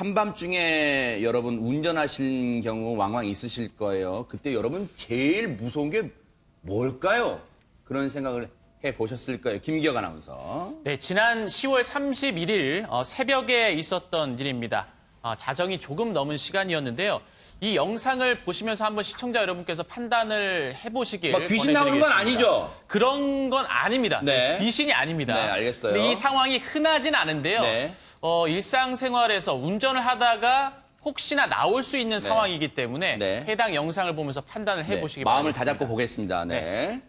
한밤중에 여러분 운전하시는 경우 왕왕 있으실 거예요. 그때 여러분 제일 무서운 게 뭘까요? 그런 생각을 해보셨을 거예요. 김기혁 아나운서. 네, 지난 10월 31일 새벽에 있었던 일입니다. 자정이 조금 넘은 시간이었는데요. 이 영상을 보시면서 한번 시청자 여러분께서 판단을 해보시길 귀신 나오는 건 아니죠? 그런 건 아닙니다. 네. 귀신이 아닙니다. 네, 알겠어요. 근데 이 상황이 흔하진 않은데요. 네. 일상생활에서 운전을 하다가 혹시나 나올 수 있는 상황이기 때문에 네. 해당 영상을 보면서 판단을 해보시기 바랍니다. 마음을 다잡고 보겠습니다. 네.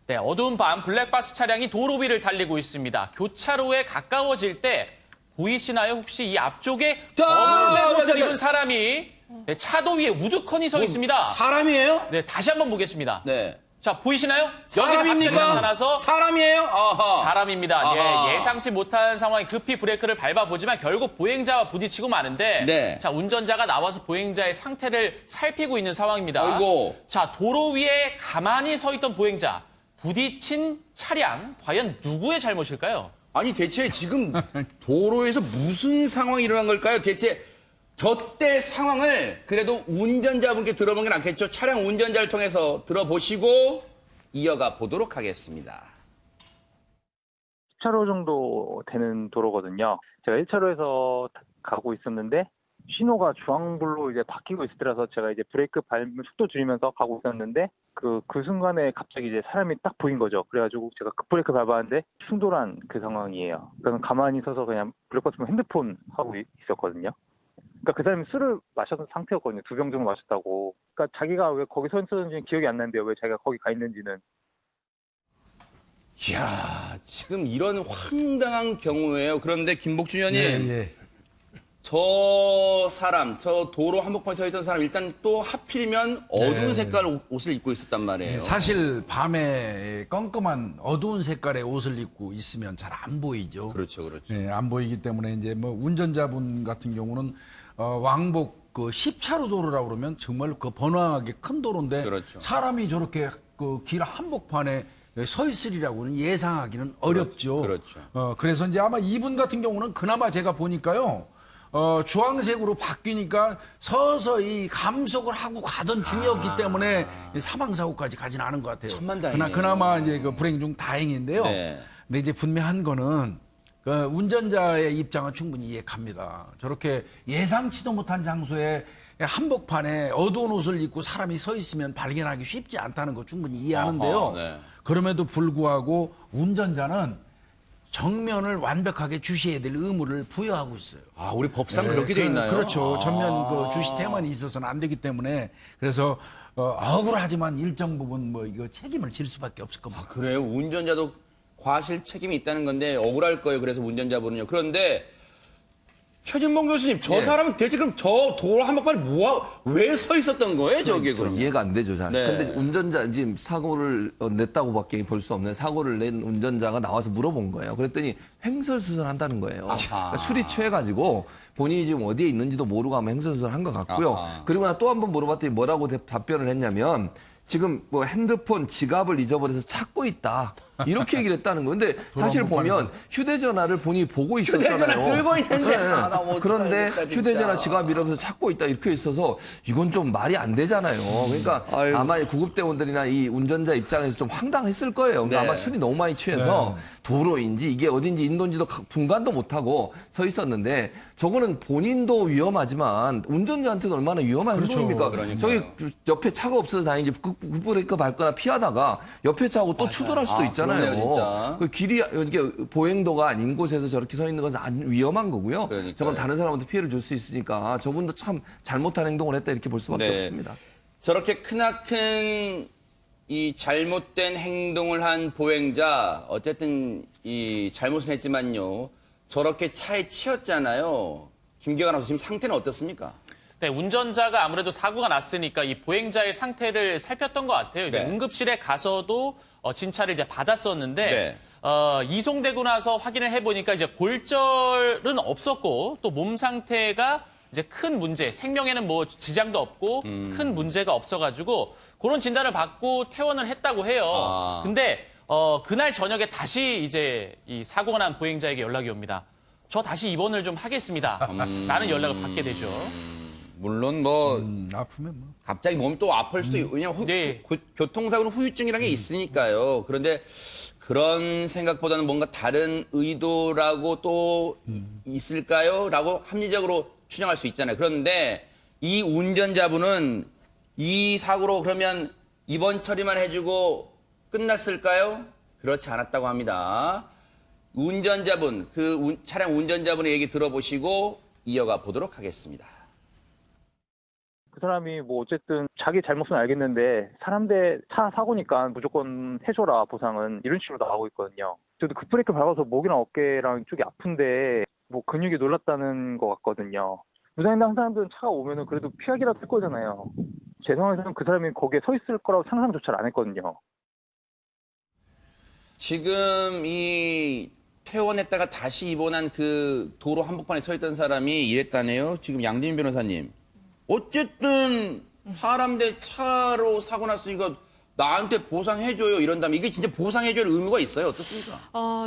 네, 어두운 밤 블랙박스 차량이 도로 위를 달리고 있습니다. 교차로에 가까워질 때 보이시나요? 혹시 이 앞쪽에 검은색 옷을 입은 사람이 차도 위에 우두커니 서 있습니다. 사람이에요? 네, 다시 한번 보겠습니다. 네. 자, 보이시나요? 사람입니까? 여기 갑자기 나타나서 사람이에요? 아하. 사람입니다. 아하. 예상치 못한 상황에 급히 브레이크를 밟아보지만 결국 보행자와 부딪히고 마는데 네. 자, 운전자가 나와서 보행자의 상태를 살피고 있는 상황입니다. 아이고. 자, 도로 위에 가만히 서 있던 보행자, 부딪힌 차량, 과연 누구의 잘못일까요? 아니 대체 지금 도로에서 무슨 상황이 일어난 걸까요? 대체 저때 상황을 그래도 운전자분께 들어본 게 낫겠죠? 차량 운전자를 통해서 들어보시고 이어가 보도록 하겠습니다. 10차로 정도 되는 도로거든요. 제가 1차로에서 가고 있었는데 신호가 주황불로 이제 바뀌고 있을 때라서 제가 이제 브레이크 밟으면 속도 줄이면서 가고 있었는데 그 순간에 갑자기 이제 사람이 딱 보인 거죠. 그래가지고 제가 급브레이크 밟았는데 충돌한 그 상황이에요. 그러니까 가만히 서서 그냥 블랙박스 핸드폰 하고 있었거든요. 그러니까 그 사람이 술을 마셨던 상태였거든요. 2병 정도 마셨다고. 그러니까 자기가 왜 거기 서 있었는지는 기억이 안 나는데요. 왜 자기가 거기 가 있는지는. 이야, 지금 이런 황당한 경우예요. 그런데 김복준 의원님, 저 사람, 저 도로 한복판에 서 있던 사람 일단 또 하필이면 어두운 색깔 옷을 입고 있었단 말이에요. 사실 밤에 껌껌한 어두운 색깔의 옷을 입고 있으면 잘 안 보이죠. 그렇죠, 그렇죠. 예, 안 보이기 때문에 이제 뭐 운전자분 같은 경우는 왕복 그 10차로 도로라고 그러면 정말 그 번화하게 큰 도로인데 그렇죠. 사람이 저렇게 그 길 한복판에 서 있으리라고는 예상하기는 어렵죠. 그렇죠. 그래서 이제 아마 이분 같은 경우는 그나마 제가 보니까요. 주황색으로 바뀌니까 서서히 감속을 하고 가던 중이었기 때문에 사망사고까지 가진 않은 것 같아요. 천만다행이네요. 그나마 이제 그 불행 중 다행인데요. 네. 근데 이제 분명한 거는 그 운전자의 입장은 충분히 이해갑니다. 저렇게 예상치도 못한 장소에 한복판에 어두운 옷을 입고 사람이 서 있으면 발견하기 쉽지 않다는 거 충분히 이해하는데요. 아하, 네. 그럼에도 불구하고 운전자는 정면을 완벽하게 주시해야 될 의무를 부여하고 있어요. 아, 우리 법상 그렇게 돼 있나요? 그렇죠. 전면 그 주시 태만이 있어서는 안 되기 때문에 그래서 억울하지만 일정 부분 뭐 이거 책임을 질 수밖에 없을 겁니다. 그래요? 운전자도 과실 책임이 있다는 건데 억울할 거예요. 그래서 운전자분은요. 그런데 최진봉 교수님, 저 사람은 대체 그럼 저 도로 한복판에 왜 서 있었던 거예요? 저게 저 그럼 이해가 안 되죠, 잘. 네. 근데 운전자 지금 사고를 냈다고밖에 볼 수 없는 사고를 낸 운전자가 나와서 물어본 거예요. 그랬더니 횡설수설한다는 거예요. 그러니까 술이 취해가지고 본인이 지금 어디에 있는지도 모르고 아마 횡설수설한 것 같고요. 아하. 그리고 나 또 한 번 물어봤더니 뭐라고 답변을 했냐면 지금 뭐 핸드폰, 지갑을 잊어버려서 찾고 있다. 이렇게 얘기를 했다는 거예요. 근데 사실 보면 휴대전화를 본인이 보고 있었잖아요. 휴대전화 들고 있는데. 아, 나못 그런데 살겠다, 진짜. 휴대전화, 지갑 이러면서 찾고 있다 이렇게 있어서 이건 좀 말이 안 되잖아요. 그러니까 아마 구급대원들이나 이 운전자 입장에서 좀 황당했을 거예요. 그러니까 네. 아마 술이 너무 많이 취해서 도로인지 이게 어딘지 인도인지도 분간도 못하고 서 있었는데 저거는 본인도 위험하지만 운전자한테는 얼마나 위험한 행동입니까? 그러니까요. 저기 옆에 차가 없어서 다행이지 급브레이크 밟거나 피하다가 옆에 차하고 또 추돌할 수도 있잖아요. 그러네요, 진짜. 그 길이 이게 보행도가 아닌 곳에서 저렇게 서 있는 것은 위험한 거고요. 그러니까요. 저건 다른 사람한테 피해를 줄 수 있으니까 저분도 참 잘못한 행동을 했다 이렇게 볼 수밖에 네. 없습니다. 저렇게 크나큰 이 잘못된 행동을 한 보행자, 어쨌든 이 잘못은 했지만요. 저렇게 차에 치였잖아요. 김기혁 아나운서 지금 상태는 어떻습니까? 네, 운전자가 아무래도 사고가 났으니까 이 보행자의 상태를 살폈던 것 같아요. 이제 네. 응급실에 가서도 진찰을 이제 받았었는데 네. 이송되고 나서 확인을 해보니까 이제 골절은 없었고 또 몸 상태가 이제 큰 문제, 생명에는 뭐 지장도 없고 큰 문제가 없어가지고 그런 진단을 받고 퇴원을 했다고 해요. 아. 근데 그날 저녁에 다시 이제 이 사고가 난 보행자에게 연락이 옵니다. 저 다시 입원을 좀 하겠습니다. 라는 연락을 받게 되죠. 물론 뭐 아프면 뭐. 갑자기 몸이 또 아플 수도 있고 왜냐면 네. 교통사고는 후유증이라는 게 있으니까요. 그런데 그런 생각보다는 뭔가 다른 의도라고 또 있을까요? 라고 합리적으로 추정할 수 있잖아요. 그런데 이 운전자분은 이 사고로 그러면 입원 처리만 해주고 끝났을까요? 그렇지 않았다고 합니다. 운전자분, 차량 운전자분의 얘기 들어보시고 이어가 보도록 하겠습니다. 그 사람이 뭐 어쨌든 자기 잘못은 알겠는데 사람들 차 사고니까 무조건 해줘라 보상은 이런 식으로 나오고 있거든요. 저도 급브레이크 밟아서 목이랑 어깨랑 쪽이 아픈데 뭐 근육이 놀랐다는 것 같거든요. 무장횡단 사람들은 차가 오면은 그래도 피하기라도 할 거잖아요. 제 상황에서는 그 사람이 거기에 서 있을 거라고 상상조차 안 했거든요. 지금 이 퇴원했다가 다시 입원한 그 도로 한복판에 서 있던 사람이 이랬다네요. 지금 양진 변호사님. 어쨌든 사람 대 차로 사고 났으니까 나한테 보상해줘요 이런다면 이게 진짜 보상해줄 의무가 있어요? 어떻습니까?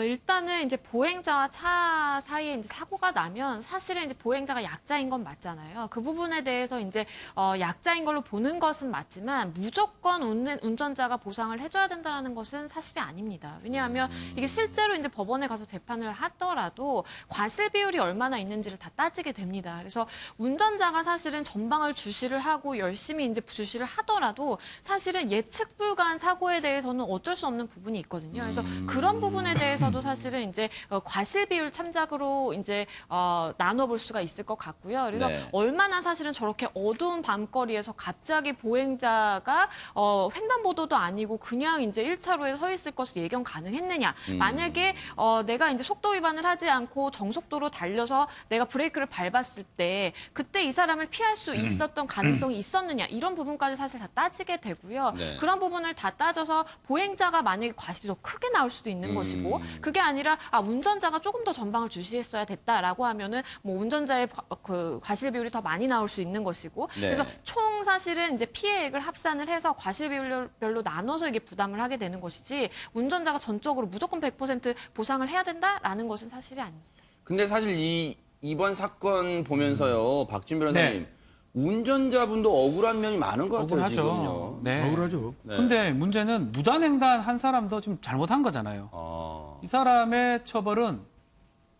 일단은 이제 보행자와 차 사이에 이제 사고가 나면 사실은 이제 보행자가 약자인 건 맞잖아요. 그 부분에 대해서 이제 약자인 걸로 보는 것은 맞지만 무조건 운전자가 보상을 해줘야 된다는 것은 사실이 아닙니다. 왜냐하면 이게 실제로 이제 법원에 가서 재판을 하더라도 과실 비율이 얼마나 있는지를 다 따지게 됩니다. 그래서 운전자가 사실은 전방을 주시를 하고 열심히 이제 주시를 하더라도 사실은 예측 불가한 사고에 대해서는 어쩔 수 없는 부분이 있거든요. 그래서 그런 부분에 대해서도 사실은 이제 과실 비율 참작으로 이제 나눠볼 수가 있을 것 같고요. 그래서 네. 얼마나 사실은 저렇게 어두운 밤거리에서 갑자기 보행자가 횡단보도도 아니고 그냥 이제 1차로에 서 있을 것을 예견 가능했느냐. 만약에 내가 이제 속도 위반을 하지 않고 정속도로 달려서 내가 브레이크를 밟았을 때 그때 이 사람을 피할 수 있었던 가능성이 있었느냐. 이런 부분까지 사실 다 따지게 되고요. 네. 그런 부분을 다 따져서 보행자가 만약에 과실이 더 크게 나올 수도 있는 것이고 그게 아니라 운전자가 조금 더 전방을 주시했어야 됐다라고 하면은 뭐 운전자의 그 과실 비율이 더 많이 나올 수 있는 것이고 네. 그래서 총 사실은 이제 피해액을 합산을 해서 과실 비율별로 나눠서 이게 부담을 하게 되는 것이지 운전자가 전적으로 무조건 100% 보상을 해야 된다라는 것은 사실이 아닙니다. 근데 사실 이번 사건 보면서요, 박준 변호사님. 네. 운전자분도 억울한 면이 많은 것 같아요, 억울하죠. 지금요. 네. 억울하죠. 네. 근데 문제는 무단횡단 한 사람도 지금 잘못한 거잖아요. 이 사람의 처벌은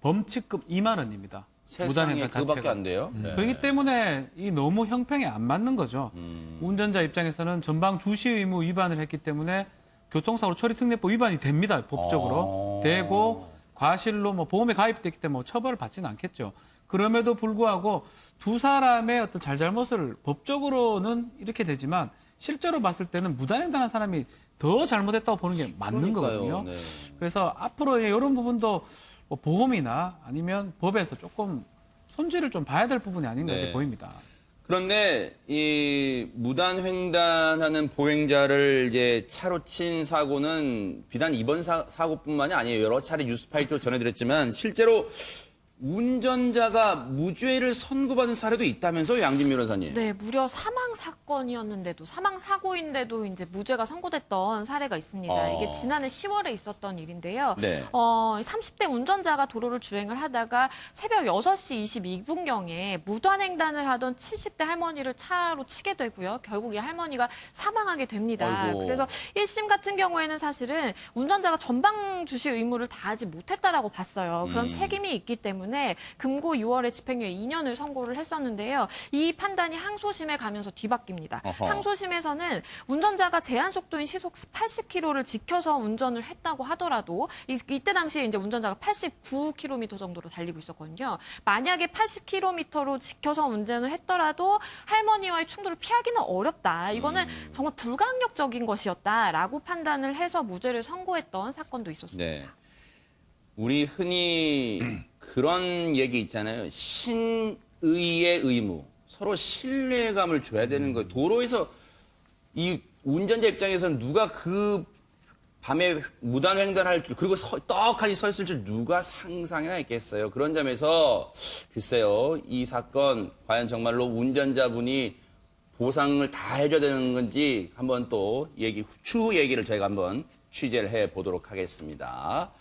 범칙금 2만 원입니다. 세상에 무단횡단 그밖에 자체가. 안 돼요? 네. 그렇기 때문에 이 너무 형평에 안 맞는 거죠. 운전자 입장에서는 전방 주시 의무 위반을 했기 때문에 교통사고 처리특례법 위반이 됩니다. 법적으로. 되고 과실로 뭐 보험에 가입됐기 때문에 뭐 처벌을 받지는 않겠죠. 그럼에도 불구하고 두 사람의 어떤 잘잘못을 법적으로는 이렇게 되지만 실제로 봤을 때는 무단횡단한 사람이 더 잘못했다고 보는 게 맞는 그러니까요. 거거든요. 네. 그래서 앞으로 이런 부분도 뭐 보험이나 아니면 법에서 조금 손질을 좀 봐야 될 부분이 아닌가 이렇게 네. 보입니다. 그런데 이 무단 횡단하는 보행자를 이제 차로 친 사고는 비단 이번 사고뿐만이 아니에요. 여러 차례 뉴스 파이트로 전해드렸지만 실제로 운전자가 무죄를 선고받은 사례도 있다면서요, 양진 변호사님? 네, 무려 사망 사건이었는데도 사망 사고인데도 이제 무죄가 선고됐던 사례가 있습니다. 이게 지난해 10월에 있었던 일인데요. 네. 30대 운전자가 도로를 주행을 하다가 새벽 6시 22분경에 무단횡단을 하던 70대 할머니를 차로 치게 되고요. 결국 이 할머니가 사망하게 됩니다. 아이고. 그래서 1심 같은 경우에는 사실은 운전자가 전방 주시 의무를 다하지 못했다라고 봤어요. 그런 책임이 있기 때문에 금고 6월에 집행유예 2년을 선고를 했었는데요. 이 판단이 항소심에 가면서 뒤바뀝니다. 어허. 항소심에서는 운전자가 제한 속도인 시속 80km를 지켜서 운전을 했다고 하더라도 이때 당시에 이제 운전자가 89km 정도로 달리고 있었거든요. 만약에 80km로 지켜서 운전을 했더라도 할머니와의 충돌을 피하기는 어렵다. 이거는 정말 불가항력적인 것이었다라고 판단을 해서 무죄를 선고했던 사건도 있었습니다. 네. 우리 흔히 그런 얘기 있잖아요. 신의의 의무. 서로 신뢰감을 줘야 되는 거예요. 도로에서 이 운전자 입장에서는 누가 그 밤에 무단 횡단할 줄, 그리고 떡하니 서 있을 줄 누가 상상이나 했겠어요. 그런 점에서 글쎄요, 이 사건 과연 정말로 운전자분이 보상을 다 해줘야 되는 건지 한번 또 추후 얘기를 저희가 한번 취재를 해 보도록 하겠습니다.